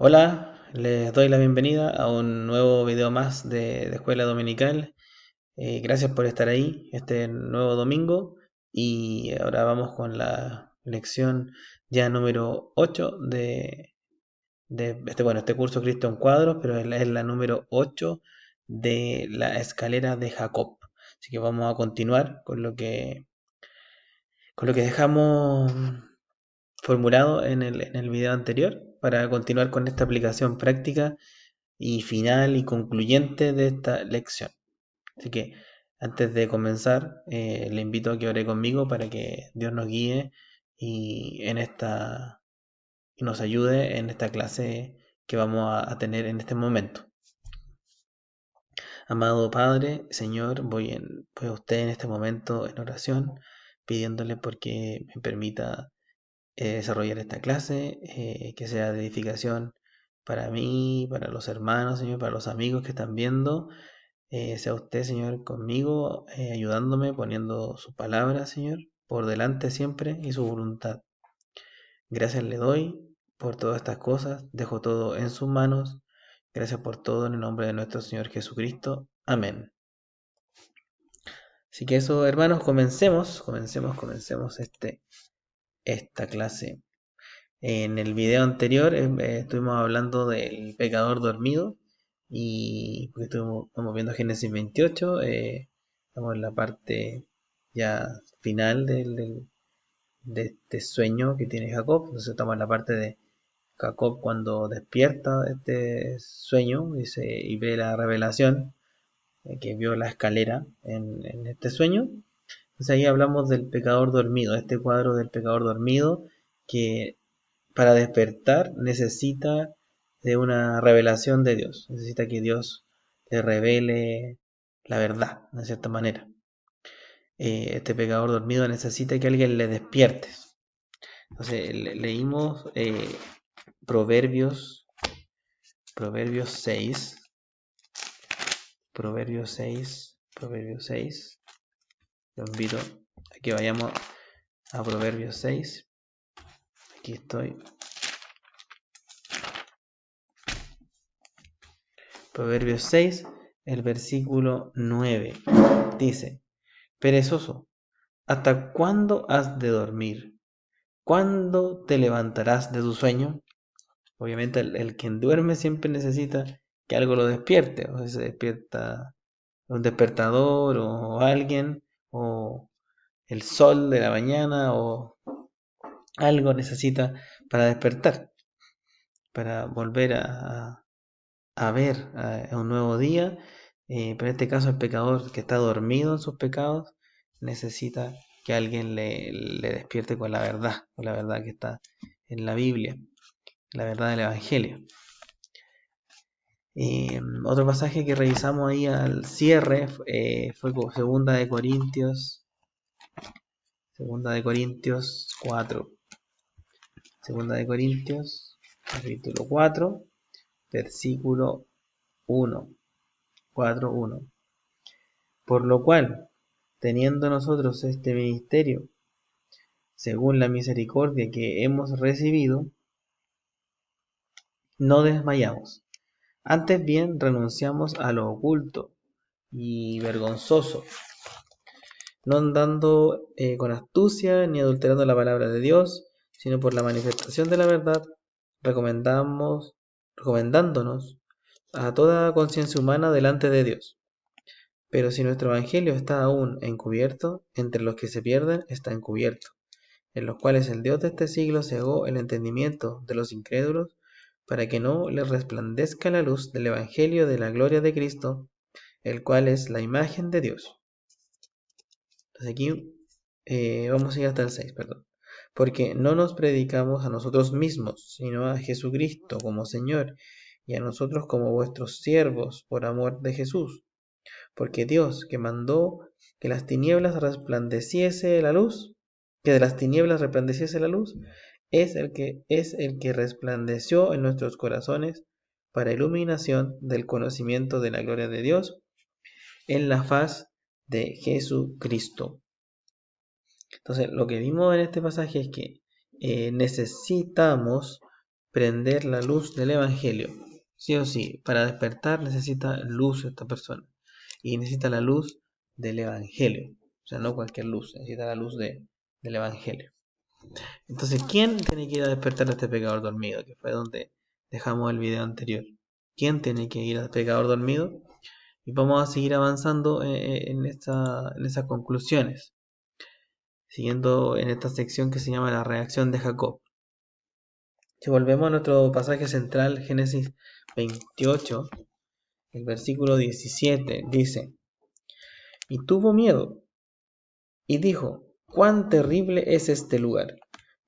Hola, les doy la bienvenida a un nuevo video más de Escuela Dominical. Gracias por estar ahí este nuevo domingo y ahora vamos con la lección ya número 8 de este curso Cristo en Cuadros, pero es la número 8 de la escalera de Jacob. Así que vamos a continuar con lo que dejamos formulado en el video anterior para continuar con esta aplicación práctica y final y concluyente de esta lección. Así que antes de comenzar, le invito a que ore conmigo para que Dios nos guíe y nos ayude en esta clase que vamos a tener en este momento. Amado Padre, Señor, voy a usted en este momento en oración, pidiéndole porque me permita desarrollar esta clase, que sea de edificación para mí, para los hermanos, Señor, para los amigos que están viendo. Sea usted, Señor, conmigo, ayudándome, poniendo su palabra, Señor, por delante siempre y su voluntad. Gracias le doy por todas estas cosas, dejo todo en sus manos. Gracias por todo en el nombre de nuestro Señor Jesucristo. Amén. Así que eso, hermanos, comencemos esta clase. En el video anterior estuvimos hablando del pecador dormido y pues, estamos viendo Génesis 28, estamos en la parte ya final de este sueño que tiene Jacob. Entonces estamos en la parte de Jacob cuando despierta de este sueño y ve la revelación, que vio la escalera en este sueño. Entonces ahí hablamos del pecador dormido, este cuadro del pecador dormido que para despertar necesita de una revelación de Dios, necesita que Dios le revele la verdad, de cierta manera. Este pecador dormido necesita que alguien le despierte. Entonces leímos Proverbios, Proverbios 6, Proverbios 6, Proverbios 6. Lo invito a que vayamos a Proverbios 6. Aquí estoy. Proverbios 6, el versículo 9. Dice: Perezoso, ¿hasta cuándo has de dormir? ¿Cuándo te levantarás de tu sueño? Obviamente el quien duerme siempre necesita que algo lo despierte. O sea, se despierta un despertador o alguien, o el sol de la mañana, o algo necesita para despertar, para volver a ver a un nuevo día. Pero en este caso el pecador que está dormido en sus pecados necesita que alguien le despierte con la verdad que está en la Biblia, la verdad del Evangelio. Otro pasaje que revisamos ahí al cierre fue Segunda de Corintios 4. Segunda de Corintios, capítulo 4, versículo 1. 4:1. Por lo cual, teniendo nosotros este ministerio, según la misericordia que hemos recibido, no desmayamos. Antes bien renunciamos a lo oculto y vergonzoso, no andando con astucia ni adulterando la palabra de Dios, sino por la manifestación de la verdad, recomendándonos a toda conciencia humana delante de Dios. Pero si nuestro evangelio está aún encubierto, entre los que se pierden está encubierto, en los cuales el Dios de este siglo cegó el entendimiento de los incrédulos, para que no les resplandezca la luz del evangelio de la gloria de Cristo, el cual es la imagen de Dios. Entonces aquí vamos a ir hasta el 6, perdón. Porque no nos predicamos a nosotros mismos, sino a Jesucristo como Señor, y a nosotros como vuestros siervos por amor de Jesús. Porque Dios, que mandó que las tinieblas resplandeciese la luz, que de las tinieblas resplandeciese la luz, es el que resplandeció en nuestros corazones para iluminación del conocimiento de la gloria de Dios en la faz de Jesucristo. Entonces, lo que vimos en este pasaje es que necesitamos prender la luz del Evangelio. Sí o sí, para despertar necesita luz esta persona. Y necesita la luz del Evangelio. O sea, no cualquier luz, necesita la luz del Evangelio. Entonces, ¿quién tiene que ir a despertar a este pecador dormido? Que fue donde dejamos el video anterior. ¿Quién tiene que ir al pecador dormido? Y vamos a seguir avanzando en esas conclusiones. Siguiendo en esta sección que se llama la reacción de Jacob. Si volvemos a nuestro pasaje central, Génesis 28, el versículo 17, dice: Y tuvo miedo, y dijo: cuán terrible es este lugar.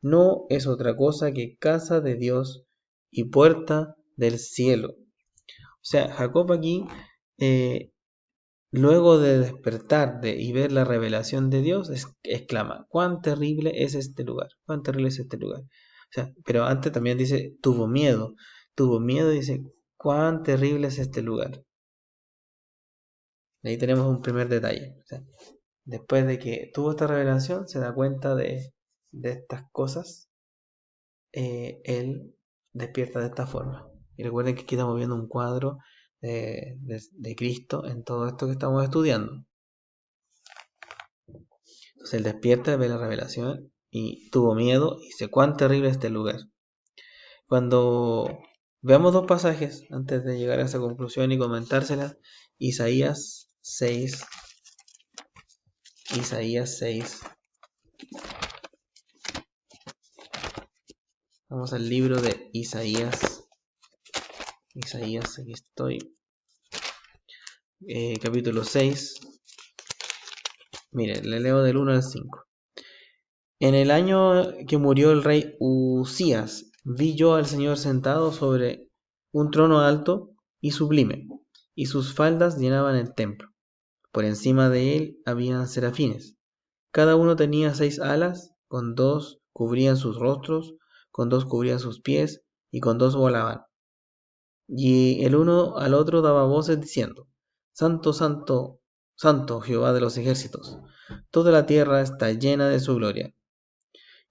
No es otra cosa que casa de Dios y puerta del cielo. O sea, Jacob aquí, luego de despertar y ver la revelación de Dios, exclama: cuán terrible es este lugar. Cuán terrible es este lugar. O sea, pero antes también dice: tuvo miedo. Tuvo miedo y dice: cuán terrible es este lugar. Ahí tenemos un primer detalle. O sea, después de que tuvo esta revelación, se da cuenta de estas cosas. Él despierta de esta forma. Y recuerden que aquí estamos viendo un cuadro de Cristo en todo esto que estamos estudiando. Entonces él despierta, ve la revelación y tuvo miedo y dice: cuán terrible es este lugar. Cuando veamos dos pasajes, antes de llegar a esa conclusión y comentárselas, Isaías 6. Vamos al libro de Isaías. Aquí estoy. Capítulo 6. Mire, le leo del 1 al 5. En el año que murió el rey Uzías, vi yo al Señor sentado sobre un trono alto y sublime, y sus faldas llenaban el templo. Por encima de él habían serafines. Cada uno tenía 6 alas, con 2 cubrían sus rostros, con 2 cubrían sus pies, y con 2 volaban. Y el uno al otro daba voces diciendo: Santo, santo, santo Jehová de los ejércitos, toda la tierra está llena de su gloria.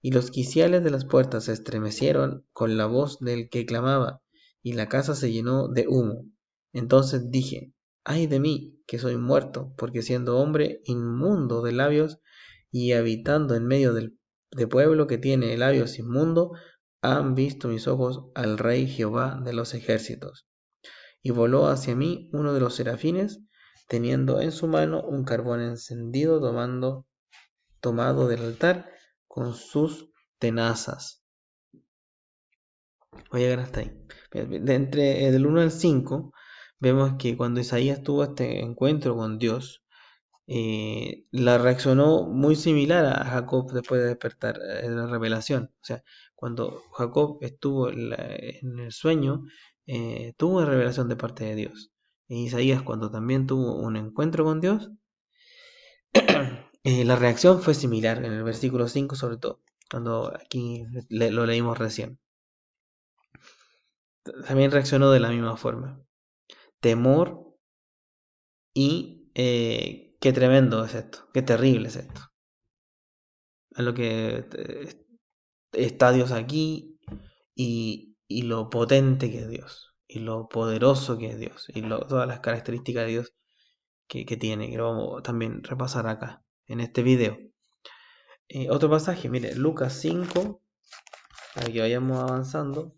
Y los quiciales de las puertas se estremecieron con la voz del que clamaba, y la casa se llenó de humo. Entonces dije: ay de mí, que soy muerto, porque siendo hombre inmundo de labios, y habitando en medio de pueblo que tiene labios inmundos, han visto mis ojos al Rey Jehová de los ejércitos. Y voló hacia mí uno de los serafines, teniendo en su mano un carbón encendido tomado del altar con sus tenazas. Voy a llegar hasta ahí. Del 1 al 5, vemos que cuando Isaías tuvo este encuentro con Dios, la reaccionó muy similar a Jacob después de despertar en la revelación. O sea, cuando Jacob estuvo en el sueño, tuvo una revelación de parte de Dios. Y Isaías, cuando también tuvo un encuentro con Dios, la reacción fue similar en el versículo 5 sobre todo, cuando aquí lo leímos recién. También reaccionó de la misma forma. Temor y qué tremendo es esto, qué terrible es esto. Es lo que está Dios aquí y lo potente que es Dios, y lo poderoso que es Dios, y todas las características de Dios que tiene, que lo vamos a también repasar acá, en este video. Otro pasaje, mire, Lucas 5, para que vayamos avanzando.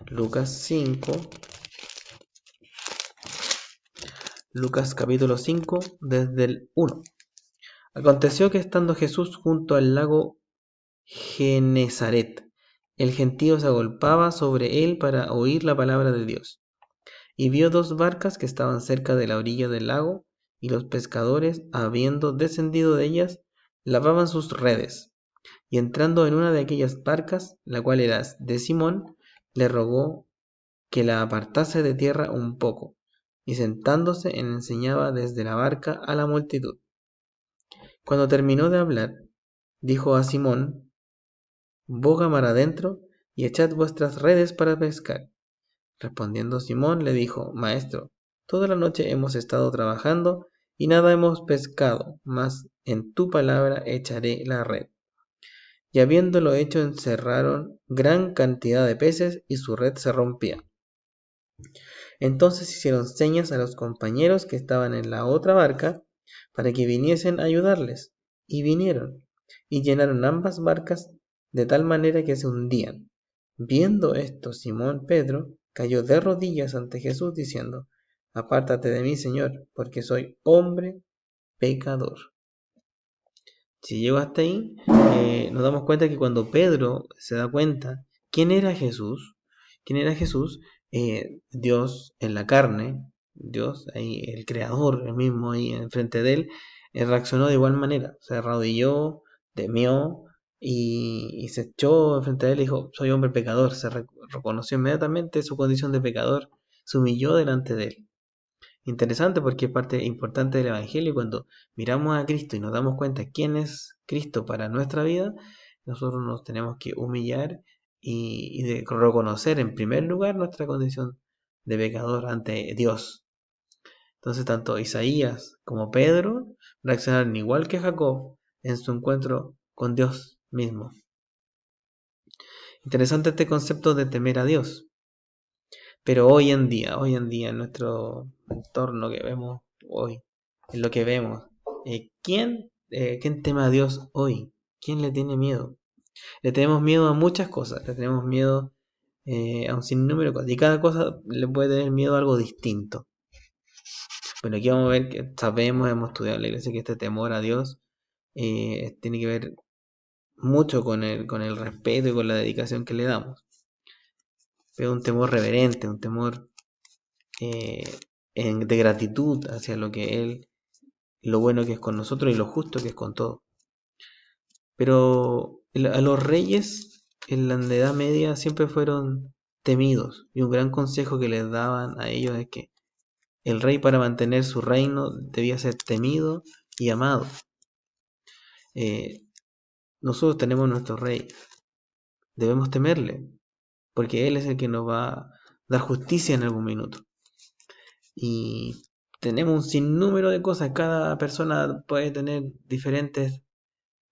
Lucas 5, Lucas capítulo 5, desde el 1. Aconteció que estando Jesús junto al lago Genezaret, el gentío se agolpaba sobre él para oír la palabra de Dios. Y vio 2 barcas que estaban cerca de la orilla del lago, y los pescadores, habiendo descendido de ellas, lavaban sus redes. Y entrando en una de aquellas barcas, la cual era de Simón, le rogó que la apartase de tierra un poco, y sentándose enseñaba desde la barca a la multitud. Cuando terminó de hablar, dijo a Simón: boga mar adentro, y echad vuestras redes para pescar. Respondiendo Simón le dijo: Maestro, toda la noche hemos estado trabajando, y nada hemos pescado, mas en tu palabra echaré la red. y habiéndolo hecho encerraron gran cantidad de peces y su red se rompía. Entonces hicieron señas a los compañeros que estaban en la otra barca para que viniesen a ayudarles, y vinieron, y llenaron ambas barcas de tal manera que se hundían. Viendo esto, Simón Pedro cayó de rodillas ante Jesús diciendo: Apártate de mí, Señor, porque soy hombre pecador. Si llego hasta ahí, nos damos cuenta que cuando Pedro se da cuenta quién era Jesús, Dios en la carne, Dios ahí, el creador, el mismo ahí enfrente de él, reaccionó de igual manera, se arrodilló, temió y se echó enfrente de él y dijo: soy hombre pecador. Se reconoció inmediatamente su condición de pecador, se humilló delante de él. Interesante, porque es parte importante del Evangelio. Cuando miramos a Cristo y nos damos cuenta quién es Cristo para nuestra vida, nosotros nos tenemos que humillar y de reconocer en primer lugar nuestra condición de pecador ante Dios. Entonces tanto Isaías como Pedro reaccionaron igual que Jacob en su encuentro con Dios mismo. Interesante este concepto de temer a Dios. Pero hoy en día, en nuestro entorno que vemos hoy, en lo que vemos, ¿quién teme a Dios hoy? ¿Quién le tiene miedo? Le tenemos miedo a muchas cosas, le tenemos miedo a un sinnúmero de cosas, y cada cosa le puede tener miedo a algo distinto. Pero aquí vamos a ver que sabemos, hemos estudiado en la iglesia, que este temor a Dios tiene que ver mucho con el respeto y con la dedicación que le damos. Pero un temor reverente, un temor de gratitud hacia lo que Él, lo bueno que es con nosotros y lo justo que es con todo. Pero a los reyes en la Edad Media siempre fueron temidos, y un gran consejo que les daban a ellos es que el rey, para mantener su reino, debía ser temido y amado. Nosotros tenemos nuestro rey, debemos temerle, porque Él es el que nos va a dar justicia en algún minuto. Y tenemos un sinnúmero de cosas, cada persona puede tener diferentes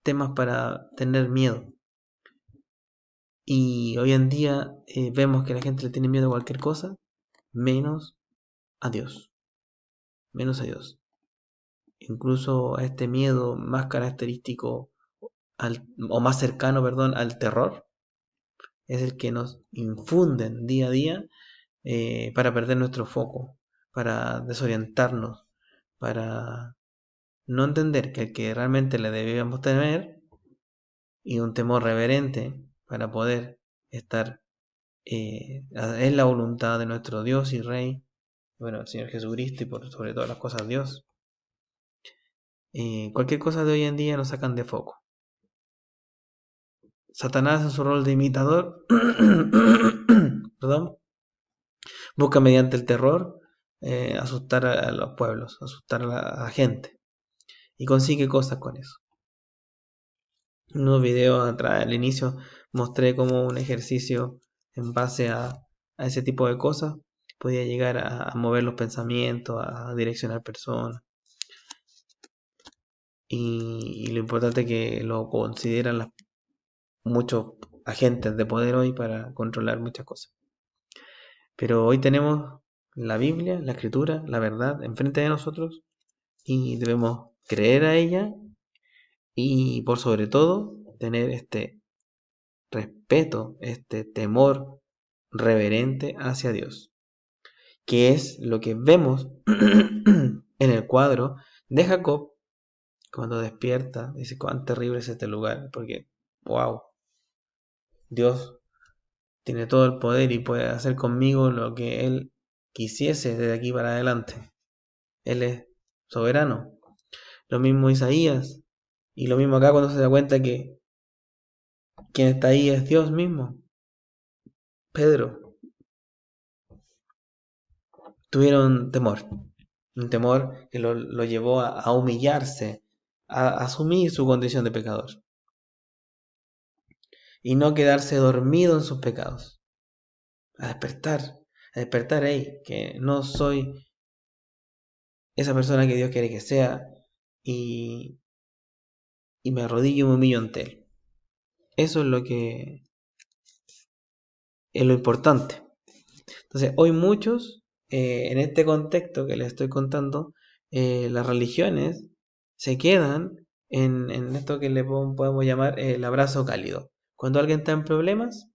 temas para tener miedo. Y hoy en día vemos que la gente le tiene miedo a cualquier cosa, menos a Dios. Menos a Dios. Incluso a este miedo más característico o más cercano, perdón, al terror, es el que nos infunden día a día para perder nuestro foco, para desorientarnos, para no entender que el que realmente le debíamos temer, y un temor reverente para poder estar en la voluntad de nuestro Dios y Rey, bueno, el Señor Jesucristo, y por sobre todas las cosas Dios. Cualquier cosa de hoy en día nos sacan de foco. Satanás, en su rol de imitador, perdón, busca mediante el terror asustar a los pueblos, asustar a la gente, y consigue cosas con eso. En unos videos atrás, al inicio, mostré cómo un ejercicio en base a ese tipo de cosas podía llegar a mover los pensamientos, a direccionar personas. Y lo importante es que lo consideran muchos agentes de poder hoy para controlar muchas cosas. Pero hoy tenemos la Biblia, la Escritura, la verdad enfrente de nosotros, y debemos creer a ella y, por sobre todo, tener este respeto, este temor reverente hacia Dios, que es lo que vemos en el cuadro de Jacob cuando despierta. Dice: cuán terrible es este lugar, porque wow, Dios tiene todo el poder y puede hacer conmigo lo que Él quisiese desde aquí para adelante. Él es soberano. Lo mismo Isaías, y lo mismo acá cuando se da cuenta que quien está ahí es Dios mismo. Pedro, tuvieron temor, un temor que lo llevó a humillarse, a asumir su condición de pecador y no quedarse dormido en sus pecados, a despertar ahí, que no soy esa persona que Dios quiere que sea, y me arrodillo y me humillo ante Él. Eso es lo que es lo importante. Entonces, hoy muchos, en este contexto que les estoy contando, las religiones se quedan en esto que le podemos llamar el abrazo cálido. Cuando alguien está en problemas,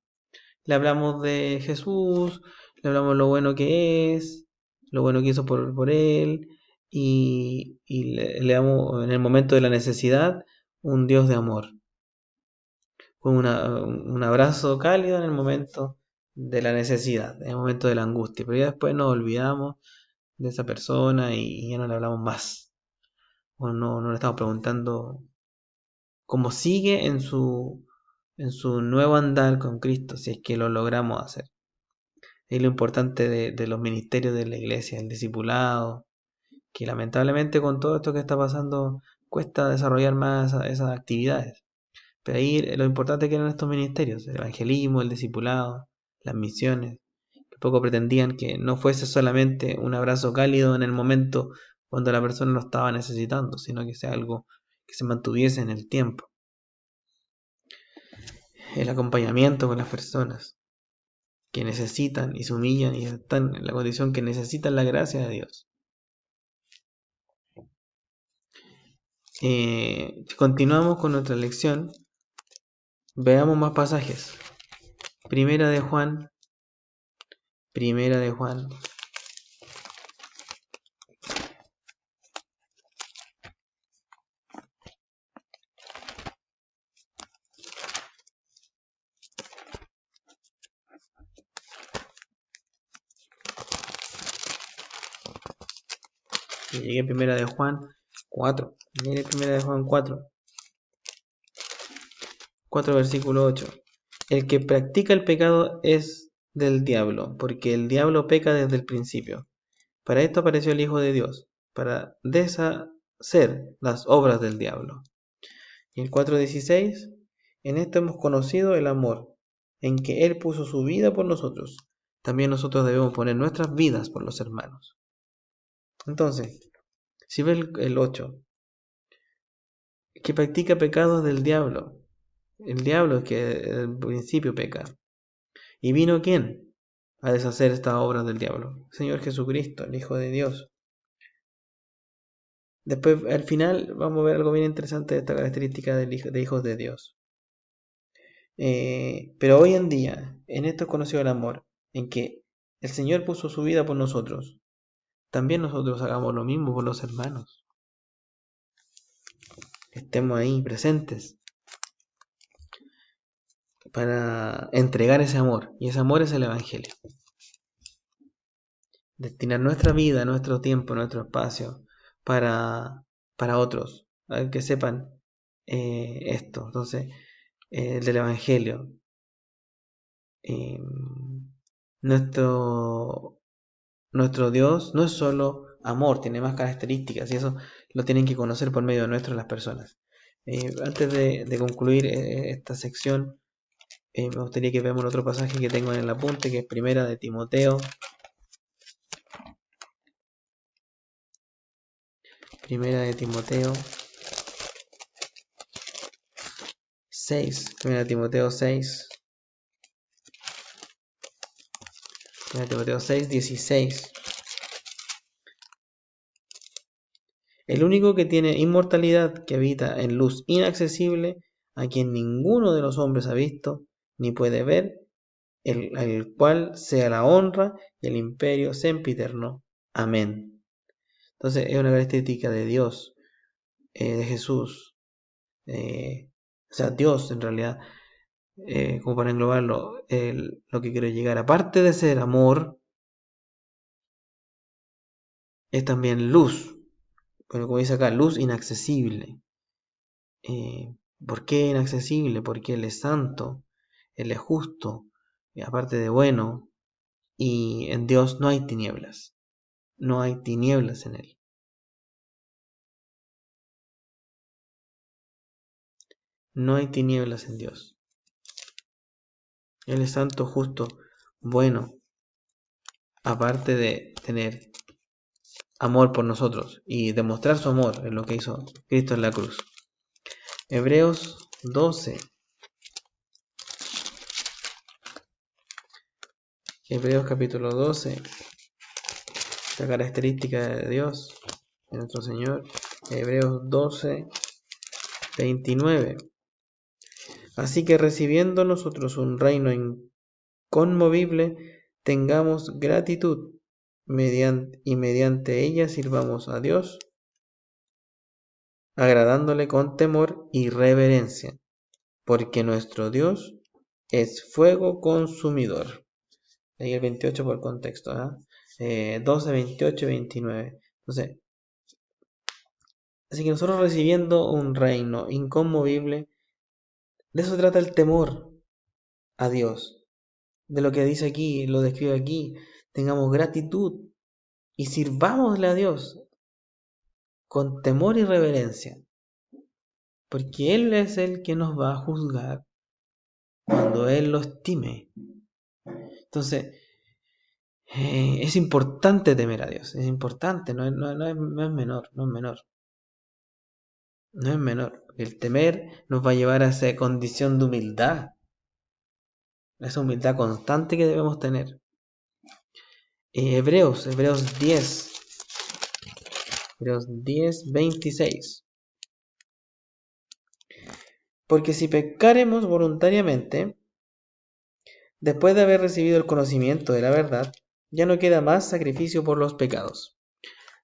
le hablamos de Jesús, le hablamos lo bueno que es, lo bueno que hizo por él, y le damos en el momento de la necesidad un Dios de amor, con un abrazo cálido en el momento de la necesidad, en el momento de la angustia, pero ya después nos olvidamos de esa persona y ya no le hablamos más, o no le estamos preguntando cómo sigue en su nuevo andar con Cristo, si es que lo logramos hacer. Es lo importante de los ministerios de la iglesia, el discipulado, que lamentablemente con todo esto que está pasando cuesta desarrollar más esas actividades. Pero ahí lo importante que eran estos ministerios, el evangelismo, el discipulado, las misiones, que poco pretendían que no fuese solamente un abrazo cálido en el momento cuando la persona lo estaba necesitando, sino que sea algo que se mantuviese en el tiempo. El acompañamiento con las personas que necesitan y se humillan y están en la condición que necesitan la gracia de Dios. Continuamos con nuestra lección. Veamos más pasajes. Primera de Juan. Llegué a Primera de Juan 4. Mire Primera de Juan 4. 4 versículo 8. El que practica el pecado es del diablo, porque el diablo peca desde el principio. Para esto apareció el Hijo de Dios, para deshacer las obras del diablo. Y el 4:16, en esto hemos conocido el amor, en que Él puso su vida por nosotros. También nosotros debemos poner nuestras vidas por los hermanos. Entonces, si ve el 8, que practica pecados del diablo. El diablo es que desde el principio peca. ¿Y vino quién a deshacer estas obras del diablo? El Señor Jesucristo, el Hijo de Dios. Después, al final, vamos a ver algo bien interesante de esta característica de hijos de Dios. Pero hoy en día, en esto es conocido el amor, en que el Señor puso su vida por nosotros. También nosotros hagamos lo mismo por los hermanos. Estemos ahí presentes para entregar ese amor. Y ese amor es el Evangelio. Destinar nuestra vida, nuestro tiempo, nuestro espacio para otros, que sepan esto. Entonces, del Evangelio. Nuestro Dios no es solo amor, tiene más características y eso lo tienen que conocer por medio de nuestro las personas. Antes de concluir esta sección, me gustaría que veamos otro pasaje que tengo en el apunte, que es Primera de Timoteo. Primera de Timoteo 6. Primera de Timoteo 6. Primera de Timoteo 6, 16. El único que tiene inmortalidad, que habita en luz inaccesible, a quien ninguno de los hombres ha visto, ni puede ver, el cual sea la honra y el imperio sempiterno. Amén. Entonces es una característica de Dios, de Jesús, o sea, Dios en realidad, como para englobarlo, lo que quiero llegar, aparte de ser amor, es también luz, pero como dice acá, luz inaccesible. ¿Por qué inaccesible? Porque Él es santo, Él es justo, y aparte de bueno, y en Dios no hay tinieblas. No hay tinieblas en Él. No hay tinieblas en Dios. Él es santo, justo, bueno, aparte de tener amor por nosotros y demostrar su amor en lo que hizo Cristo en la cruz. Hebreos 12. Hebreos capítulo 12, la característica de Dios, de nuestro Señor. Hebreos 12, 29. Así que recibiendo nosotros un reino inconmovible, tengamos gratitud y mediante ella sirvamos a Dios, agradándole con temor y reverencia, porque nuestro Dios es fuego consumidor. Ahí el 28 por contexto, 12, 28 y 29. Entonces, así que nosotros recibiendo un reino inconmovible, de eso trata el temor a Dios. De lo que dice aquí, lo describe aquí, tengamos gratitud y sirvámosle a Dios con temor y reverencia, porque Él es el que nos va a juzgar cuando Él lo estime. Entonces, es importante temer a Dios, es importante, no es menor, no es menor. No es menor. El temer nos va a llevar a esa condición de humildad, a esa humildad constante que debemos tener. Hebreos 10, Hebreos 10, 26. Porque si pecaremos voluntariamente, después de haber recibido el conocimiento de la verdad, ya no queda más sacrificio por los pecados,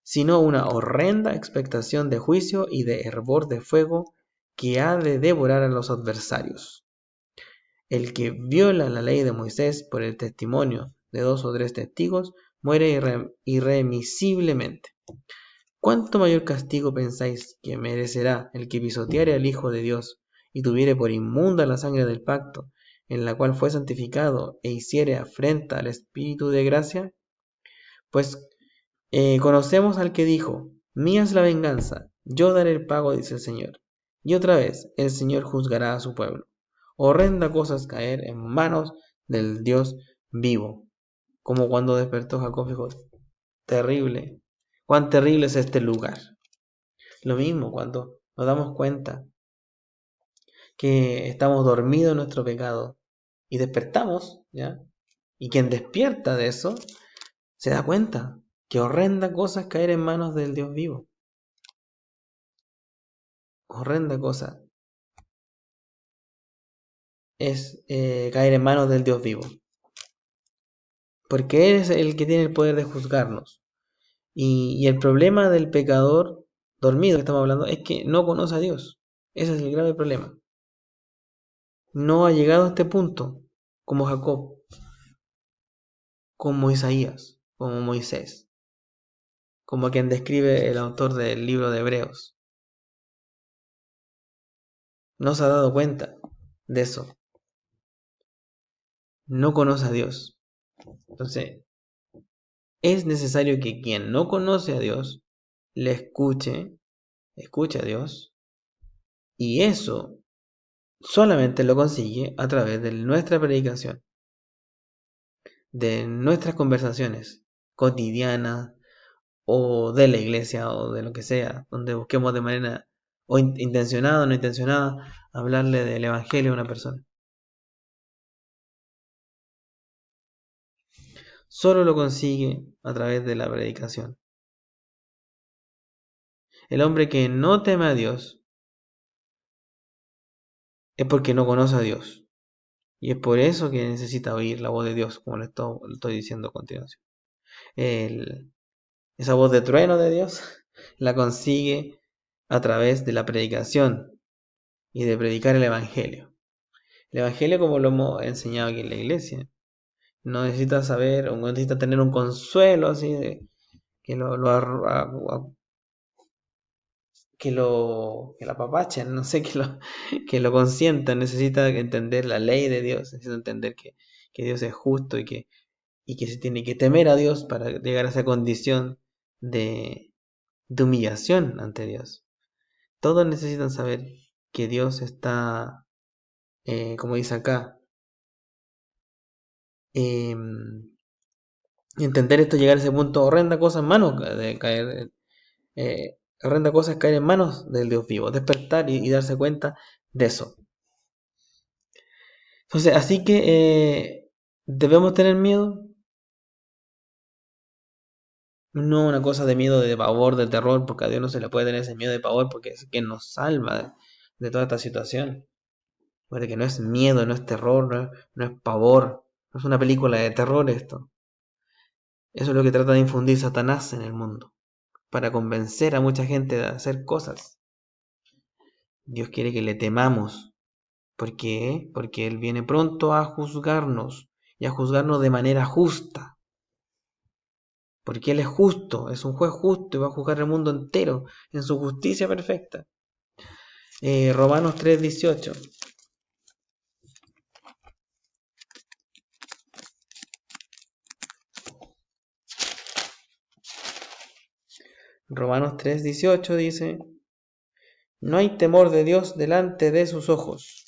sino una horrenda expectación de juicio y de hervor de fuego que ha de devorar a los adversarios. El que viola la ley de Moisés por el testimonio de 2 o 3 testigos muere irremisiblemente. ¿Cuánto mayor castigo pensáis que merecerá el que pisoteare al Hijo de Dios y tuviere por inmunda la sangre del pacto, en la cual fue santificado, e hiciere afrenta al Espíritu de gracia? Pues conocemos al que dijo: mía es la venganza, yo daré el pago, dice el Señor. Y otra vez el Señor juzgará a su pueblo. Horrenda cosa es caer en manos del Dios vivo. Como cuando despertó Jacob, dijo: terrible, cuán terrible es este lugar. Lo mismo cuando nos damos cuenta que estamos dormidos en nuestro pecado y despertamos, ¿ya? Y quien despierta de eso se da cuenta que horrenda cosa es caer en manos del Dios vivo. Horrenda cosa es caer en manos del Dios vivo. Porque Él es el que tiene el poder de juzgarnos. Y el problema del pecador dormido que estamos hablando es que no conoce a Dios. Ese es el grave problema. No ha llegado a este punto, como Jacob, como Isaías, como Moisés, como quien describe el autor del libro de Hebreos. No se ha dado cuenta de eso. No conoce a Dios. Entonces, es necesario que quien no conoce a Dios le escuche a Dios, y eso solamente lo consigue a través de nuestra predicación, de nuestras conversaciones cotidianas o de la iglesia o de lo que sea, donde busquemos de manera o intencionada o no intencionada hablarle del evangelio a una persona. Solo lo consigue a través de la predicación. El hombre que no teme a Dios es porque no conoce a Dios. Y es por eso que necesita oír la voz de Dios, como le estoy diciendo a continuación. Esa voz de trueno de Dios la consigue a través de la predicación y de predicar el Evangelio. El Evangelio, como lo hemos enseñado aquí en la iglesia, no necesita saber o no necesita tener un consuelo así de que que lo apapachen, no sé, que lo consientan. Necesita entender la ley de Dios, necesita entender que Dios es justo y que se tiene que temer a Dios para llegar a esa condición de humillación ante Dios. Todos necesitan saber que Dios está, como dice acá, entender esto, llegar a ese punto. Horrenda cosa en manos de caer, horrenda cosa es caer en manos del Dios vivo, despertar y darse cuenta de eso. Entonces, así que debemos tener miedo, No una cosa de miedo, de pavor, de terror, porque a Dios no se le puede tener ese miedo de pavor, porque es quien nos salva de toda esta situación. Porque no es miedo, no es terror, no es pavor, no es una película de terror esto. Eso es lo que trata de infundir Satanás en el mundo, para convencer a mucha gente de hacer cosas. Dios quiere que le temamos. ¿Por qué? Porque Él viene pronto a juzgarnos, y a juzgarnos de manera justa. Porque Él es justo, es un juez justo y va a juzgar el mundo entero en su justicia perfecta. Romanos 3:18. Romanos 3:18 dice: no hay temor de Dios delante de sus ojos.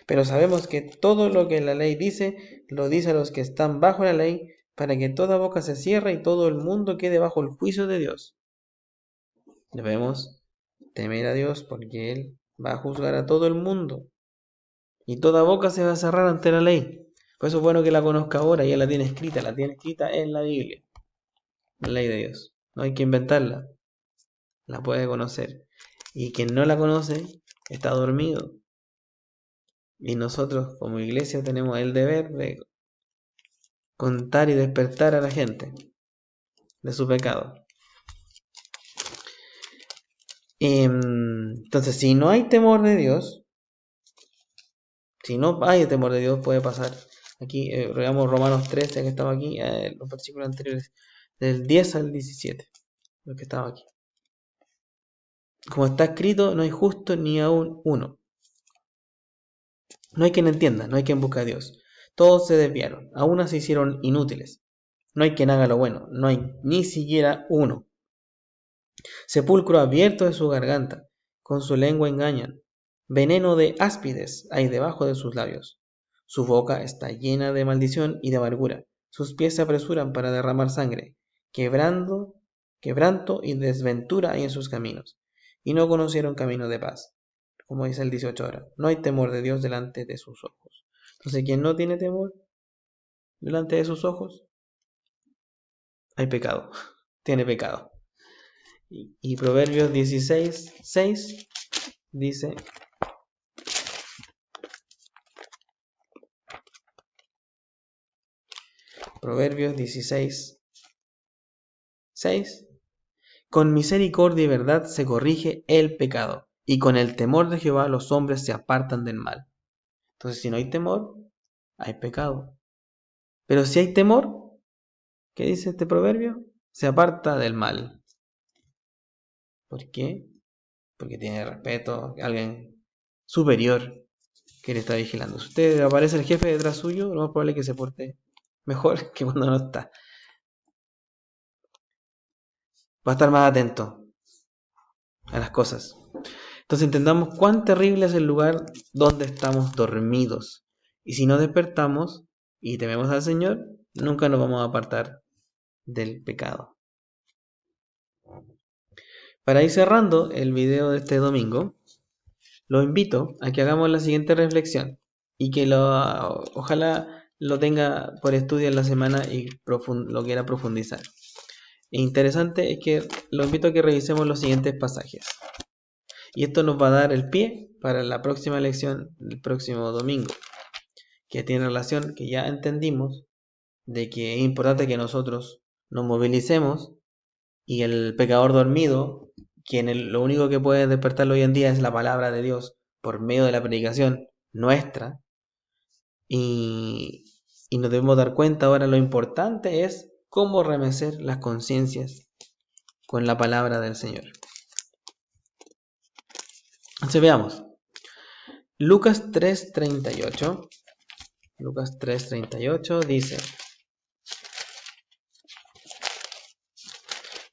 Pero sabemos que todo lo que la ley dice, lo dice a los que están bajo la ley, para que toda boca se cierre y todo el mundo quede bajo el juicio de Dios. Debemos temer a Dios porque Él va a juzgar a todo el mundo. Y toda boca se va a cerrar ante la ley. Por eso es bueno que la conozca ahora, ya la tiene escrita en la Biblia, la ley de Dios. No hay que inventarla, la puede conocer. Y quien no la conoce está dormido. Y nosotros como iglesia tenemos el deber de contar y despertar a la gente de su pecado. Entonces, si no hay temor de Dios, puede pasar. Aquí, veamos Romanos 13, que estaba aquí, los versículos anteriores, del 10 al 17, lo que estaba aquí. Como está escrito, no hay justo ni aún uno. No hay quien entienda, no hay quien busque a Dios. Todos se desviaron, a una se hicieron inútiles. No hay quien haga lo bueno, no hay ni siquiera uno. Sepulcro abierto de su garganta, con su lengua engañan. Veneno de áspides hay debajo de sus labios. Su boca está llena de maldición y de amargura. Sus pies se apresuran para derramar sangre. Quebranto y desventura hay en sus caminos. Y no conocieron camino de paz. Como dice el 18 ahora. No hay temor de Dios delante de sus ojos. Entonces, quien no tiene temor delante de sus ojos, hay pecado. Tiene pecado. Y Proverbios 16:6 dice: Proverbios 16:6, con misericordia y verdad se corrige el pecado, y con el temor de Jehová los hombres se apartan del mal. Entonces, si no hay temor, hay pecado. Pero si hay temor, ¿qué dice este proverbio? Se aparta del mal. ¿Por qué? Porque tiene respeto a alguien superior que le está vigilando. Si usted aparece el jefe detrás suyo, lo más probable es que se porte mejor que cuando no está. Va a estar más atento a las cosas. Entonces entendamos cuán terrible es el lugar donde estamos dormidos. Y si no despertamos y tememos al Señor, nunca nos vamos a apartar del pecado. Para ir cerrando el video de este domingo, lo invito a que hagamos la siguiente reflexión y que ojalá lo tenga por estudio en la semana y lo quiera profundizar. Interesante es que lo invito a que revisemos los siguientes pasajes. Y esto nos va a dar el pie para la próxima lección del próximo domingo, que tiene relación, que ya entendimos, de que es importante que nosotros nos movilicemos y el pecador dormido, lo único que puede despertarlo hoy en día es la palabra de Dios por medio de la predicación nuestra, y nos debemos dar cuenta ahora lo importante es cómo remecer las conciencias con la palabra del Señor. Entonces veamos. Lucas 3:38. Lucas 3:38 dice: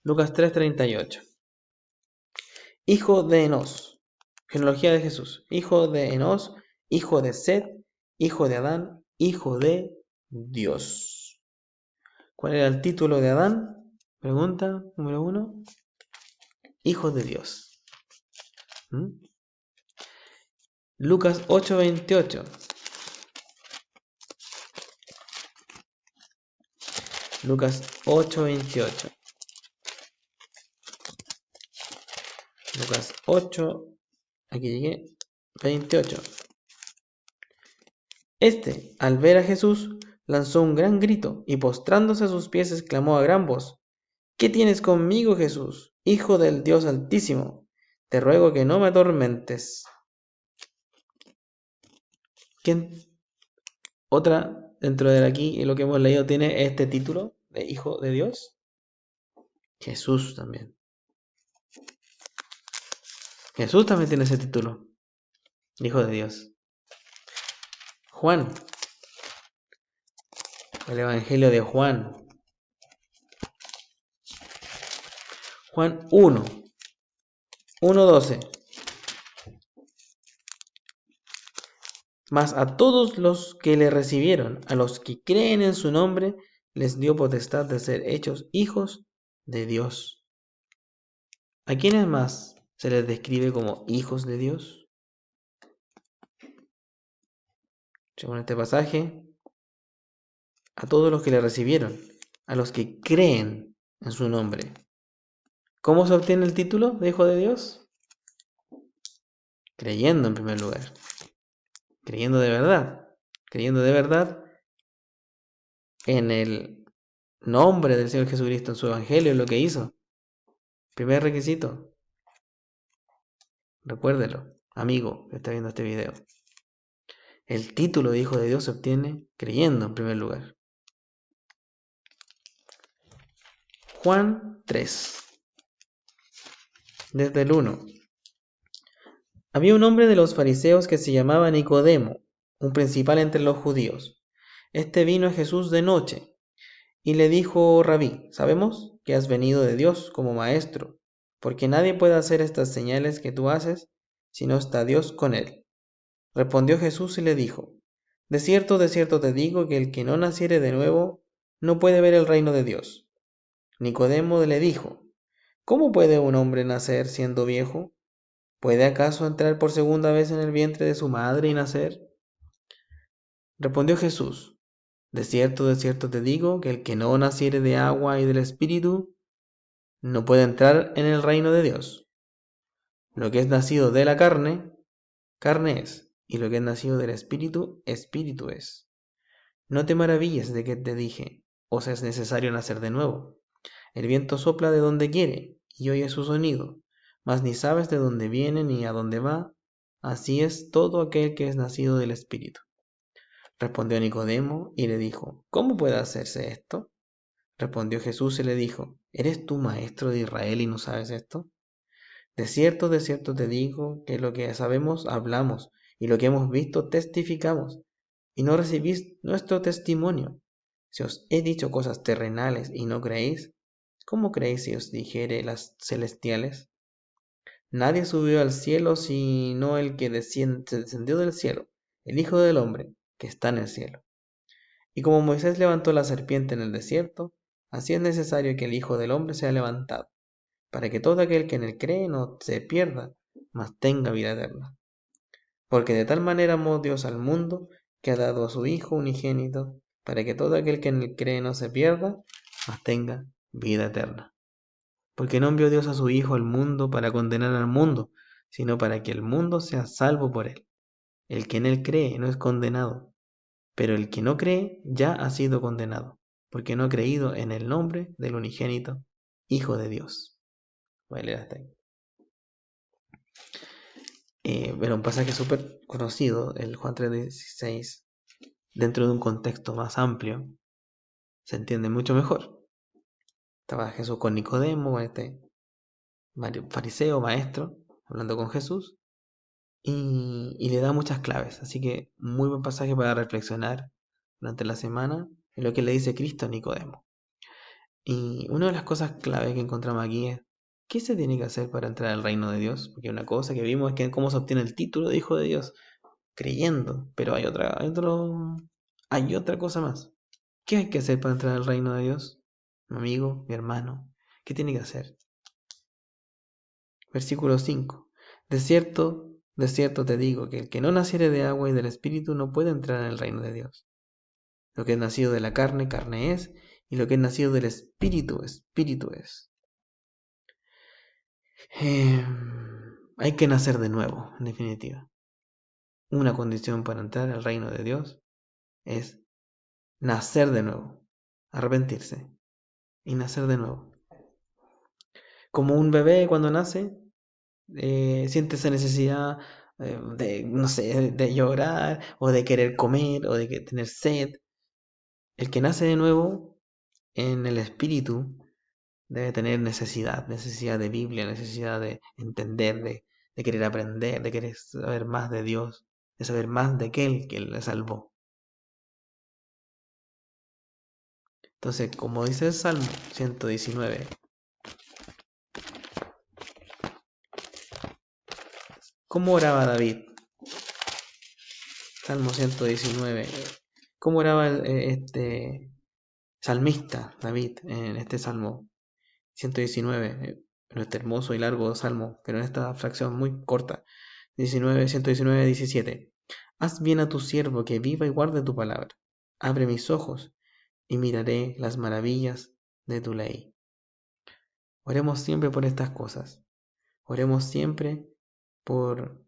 Lucas 3:38. Hijo de Enos. Genealogía de Jesús. Hijo de Enos, hijo de Set, hijo de Adán, hijo de Dios. ¿Cuál era el título de Adán? Pregunta número 1. Hijo de Dios. Lucas 8:28. Lucas 8:28. Lucas 8, aquí llegué, 28. Este, al ver a Jesús, lanzó un gran grito y postrándose a sus pies exclamó a gran voz: ¿Qué tienes conmigo, Jesús, Hijo del Dios Altísimo? Te ruego que no me atormentes. ¿Quién? Otra dentro de aquí y lo que hemos leído tiene este título de Hijo de Dios. Jesús también. Jesús también tiene ese título, Hijo de Dios. Juan, el Evangelio de Juan. Juan 1:12. Mas a todos los que le recibieron, a los que creen en su nombre, les dio potestad de ser hechos hijos de Dios. ¿A quiénes más se les describe como hijos de Dios? Según este pasaje, a todos los que le recibieron, a los que creen en su nombre. ¿Cómo se obtiene el título de hijo de Dios? Creyendo en primer lugar. Creyendo de verdad. Creyendo de verdad en el nombre del Señor Jesucristo, en su evangelio, en lo que hizo. Primer requisito. Recuérdelo, amigo que está viendo este video. El título de hijo de Dios se obtiene creyendo en primer lugar. Juan 3. Desde el 1. Había un hombre de los fariseos que se llamaba Nicodemo, un principal entre los judíos. Este vino a Jesús de noche y le dijo: Rabí, sabemos que has venido de Dios como maestro, porque nadie puede hacer estas señales que tú haces si no está Dios con él. Respondió Jesús y le dijo: de cierto te digo que el que no naciere de nuevo no puede ver el reino de Dios. Nicodemo le dijo: ¿cómo puede un hombre nacer siendo viejo? ¿Puede acaso entrar por segunda vez en el vientre de su madre y nacer? Respondió Jesús: de cierto te digo que el que no naciere de agua y del Espíritu no puede entrar en el reino de Dios. Lo que es nacido de la carne, carne es, y lo que es nacido del Espíritu, Espíritu es. No te maravilles de que te dije: os es necesario nacer de nuevo. El viento sopla de donde quiere y oyes su sonido, mas ni sabes de dónde viene ni a dónde va. Así es todo aquel que es nacido del Espíritu. Respondió Nicodemo y le dijo: ¿cómo puede hacerse esto? Respondió Jesús y le dijo: ¿eres tú maestro de Israel y no sabes esto? De cierto te digo que lo que sabemos hablamos, y lo que hemos visto testificamos, y no recibís nuestro testimonio. Si os he dicho cosas terrenales y no creéis, ¿cómo creéis si os dijere las celestiales? Nadie subió al cielo sino el que descendió del cielo, el Hijo del Hombre, que está en el cielo. Y como Moisés levantó la serpiente en el desierto, así es necesario que el Hijo del Hombre sea levantado, para que todo aquel que en él cree no se pierda, mas tenga vida eterna. Porque de tal manera amó Dios al mundo, que ha dado a su Hijo unigénito, para que todo aquel que en él cree no se pierda, mas tenga vida eterna. Porque no envió Dios a su Hijo al mundo para condenar al mundo, sino para que el mundo sea salvo por él. El que en él cree no es condenado, pero el que no cree ya ha sido condenado, porque no ha creído en el nombre del unigénito Hijo de Dios. Voy a leer hasta ahí. Pero un pasaje súper conocido, el Juan 3:16, dentro de un contexto más amplio, se entiende mucho mejor. Estaba Jesús con Nicodemo, este fariseo, maestro, hablando con Jesús, y le da muchas claves. Así que muy buen pasaje para reflexionar durante la semana en lo que le dice Cristo a Nicodemo. Y una de las cosas clave que encontramos aquí es: ¿qué se tiene que hacer para entrar al reino de Dios? Porque una cosa que vimos es que cómo se obtiene el título de Hijo de Dios, creyendo, pero hay otra cosa más. ¿Qué hay que hacer para entrar al reino de Dios? Mi amigo, mi hermano, ¿qué tiene que hacer? Versículo 5. De cierto te digo que el que no naciere de agua y del Espíritu no puede entrar en el reino de Dios. Lo que es nacido de la carne, carne es, Y lo que es nacido del Espíritu, Espíritu es. Hay que nacer de nuevo, en definitiva. Una condición para entrar al reino de Dios es nacer de nuevo, arrepentirse y nacer de nuevo. Como un bebé cuando nace, siente esa necesidad de, no sé, de llorar o de querer comer o de tener sed. El que nace de nuevo en el espíritu debe tener necesidad de Biblia, necesidad de entender, de querer aprender, de querer saber más de Dios, de saber más de aquel que le salvó. Entonces, como dice el Salmo 119, ¿cómo oraba David? Salmo 119. ¿Cómo oraba este salmista David en este Salmo 119? En este hermoso y largo salmo, pero en esta fracción muy corta. 119, 17. Haz bien a tu siervo que viva y guarde tu palabra. Abre mis ojos y miraré las maravillas de tu ley. Oremos siempre por estas cosas. Oremos siempre por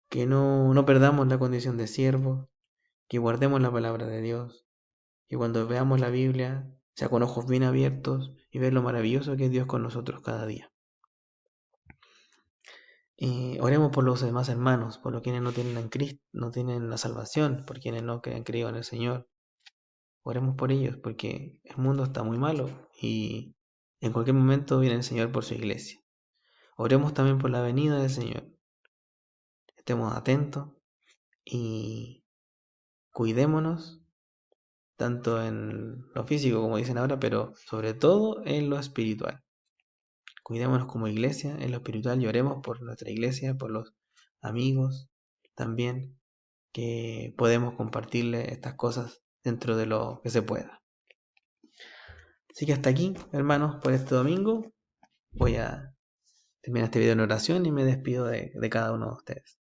que no perdamos la condición de siervo, que guardemos la palabra de Dios, que cuando veamos la Biblia sea con ojos bien abiertos y ver lo maravilloso que es Dios con nosotros cada día. Oremos por los demás hermanos, por los quienes no tienen en Cristo, no tienen la salvación, por quienes no han creído en el Señor. Oremos por ellos, porque el mundo está muy malo y en cualquier momento viene el Señor por su iglesia. Oremos también por la venida del Señor. Estemos atentos y cuidémonos, tanto en lo físico como dicen ahora, pero sobre todo en lo espiritual. Cuidémonos como iglesia en lo espiritual y oremos por nuestra iglesia, por los amigos también, que podemos compartirle estas cosas dentro de lo que se pueda. Así que hasta aquí, hermanos, por este domingo. Voy a terminar este video en oración y me despido de cada uno de ustedes.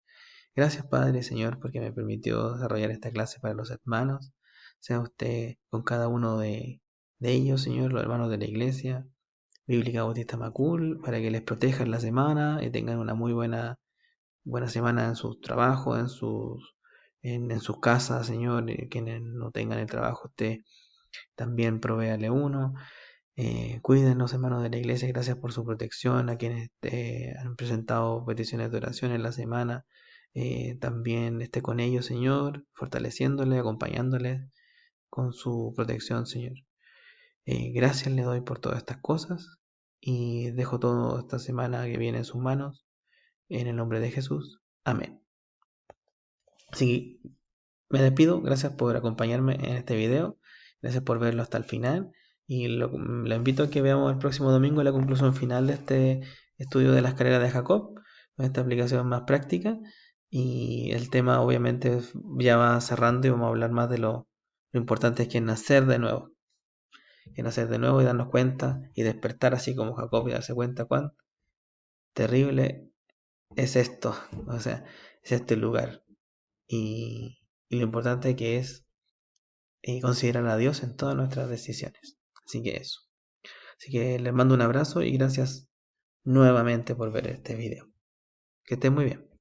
Gracias, Padre, Señor, porque me permitió desarrollar esta clase para los hermanos. Sea usted con cada uno de ellos, Señor, los hermanos de la iglesia Bíblica Bautista Macul, para que les proteja en la semana y tengan una muy buena semana en sus trabajos, en sus casas, Señor. Quienes no tengan el trabajo, usted también provéale uno. Cuídenos, hermanos de la iglesia, gracias por su protección. A quienes han presentado peticiones de oración en la semana, también esté con ellos, Señor, fortaleciéndole, acompañándoles con su protección, Señor. Gracias le doy por todas estas cosas y dejo toda esta semana que viene en sus manos, en el nombre de Jesús. Amén. Así que me despido, gracias por acompañarme en este video, gracias por verlo hasta el final y lo invito a que veamos el próximo domingo la conclusión final de este estudio de las carreras de Jacob, con esta aplicación más práctica, y el tema obviamente ya va cerrando y vamos a hablar más de lo importante que es nacer de nuevo. Que nacer de nuevo y darnos cuenta y despertar así como Jacob y darse cuenta cuán terrible es esto, o sea, es este lugar. Y lo importante que es considerar a Dios en todas nuestras decisiones. Así que eso. Así que les mando un abrazo y gracias nuevamente por ver este video. Que estén muy bien.